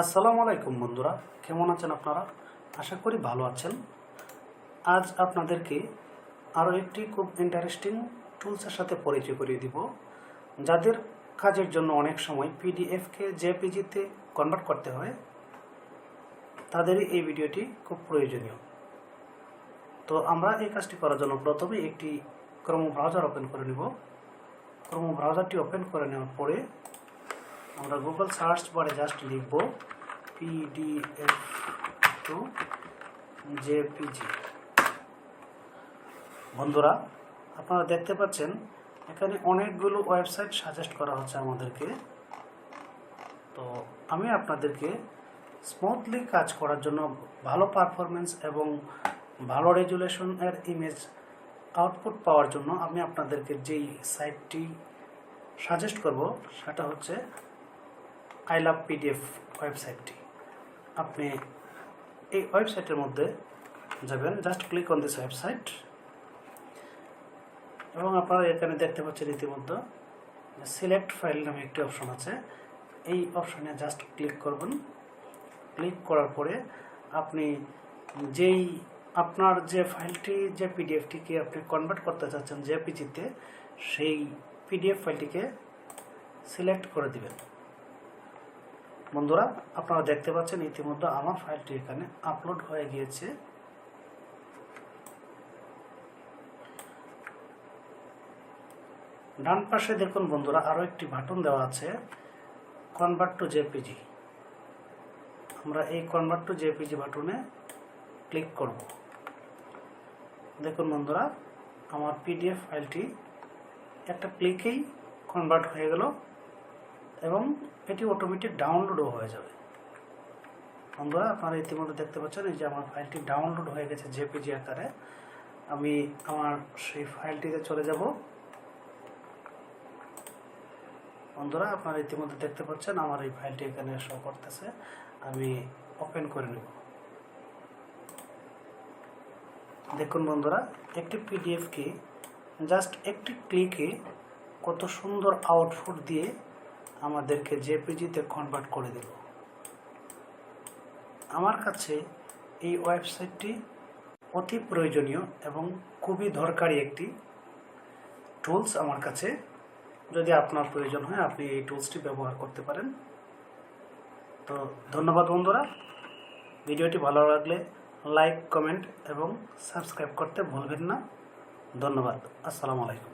আসসালামু আলাইকুম বন্ধুরা, কেমন আছেন আপনারা? আশা করি ভালো আছেন। আজ আপনাদেরকে আরও একটি খুব ইন্টারেস্টিং টুলসের সাথে পরিচয় করিয়ে দিব, যাদের কাজের জন্য অনেক সময় পিডিএফকে জেপিজিতে কনভার্ট করতে হয়, তাদেরই এই ভিডিওটি খুব প্রয়োজনীয়। তো আমরা এই কাজটি করার জন্য প্রথমে একটি ক্রোম ব্রাউজার ওপেন করে নেব। ক্রোম ব্রাউজারটি ওপেন করে নেওয়ার পরে আমরা গুগল সার্চ বারে জাস্ট লিখব পিডিএফ টু জেপিজি। বন্ধুরা, আপনারা দেখতে পাচ্ছেন এখানে অনেকগুলো ওয়েবসাইট সাজেস্ট করা হচ্ছে আমাদেরকে। তো আমি আপনাদেরকে স্মুথলি কাজ করার জন্য, ভালো পারফরমেন্স এবং ভালো রেজুলেশনের ইমেজ আউটপুট পাওয়ার জন্য আমি আপনাদেরকে যেই সাইটটি সাজেস্ট করব সেটা হচ্ছে আই লাভ পিডিএফ ওয়েবসাইটটি। আপনি এই ওয়েবসাইটের মধ্যে যাবেন, just click on this website, এবং আপনারা এখানে দেখতে পাচ্ছেন ইতিমধ্যে সিলেক্ট ফাইল নামে একটি অপশন আছে। এই অপশনে জাস্ট ক্লিক করবেন। ক্লিক করার পরে আপনি আপনার যে ফাইলটি, যে পিডিএফটিকে আপনি কনভার্ট করতে চাচ্ছেন জেপিজিতে, সেই পিডিএফ ফাইলটিকে সিলেক্ট করে দিবেন। বন্ধুরা, আপনারা দেখতে পাচ্ছেন ইতিমধ্যে আমার ফাইলটি এখানে আপলোড হয়ে গিয়েছে। ডান পাশে দেখুন বন্ধুরা, আরও একটি বাটন দেওয়া আছে, কনভার্ট টু জেপিজি। আমরা এই কনভার্ট টু জেপিজি বাটনে ক্লিক করব। দেখুন বন্ধুরা, আমার পিডিএফ ফাইলটি একটা ক্লিকেই কনভার্ট হয়ে গেল এবং এটি অটোমেটিক ডাউনলোডও হয়ে যাবে। বন্ধুরা, আপনারা ইতিমধ্যে দেখতে পাচ্ছেন এই যে আমার ফাইলটি ডাউনলোড হয়ে গেছে জেপিজি আকারে। আমি আমার সেই ফাইলটিতে চলে যাব। বন্ধুরা, আপনারা ইতিমধ্যে দেখতে পাচ্ছেন আমার এই ফাইলটি এখানে শো করতেছে। আমি ওপেন করে নেব। দেখুন বন্ধুরা, একটি পিডিএফকে জাস্ট একটি ক্লিকে কত সুন্দর আউটপুট দিয়ে আমাদেরকে জেপিজিতে কনভার্ট করে দিল। আমার কাছে এই ওয়েবসাইটটি অতি প্রয়োজনীয় এবং খুবই দরকারি একটি টুলস আমার কাছে। যদি আপনার প্রয়োজন হয়, আপনি এই টুলসটি ব্যবহার করতে পারেন। তো ধন্যবাদ বন্ধুরা। ভিডিওটি ভালো লাগলে লাইক, কমেন্ট এবং সাবস্ক্রাইব করতে ভুলবেন না। ধন্যবাদ। আসসালামু আলাইকুম।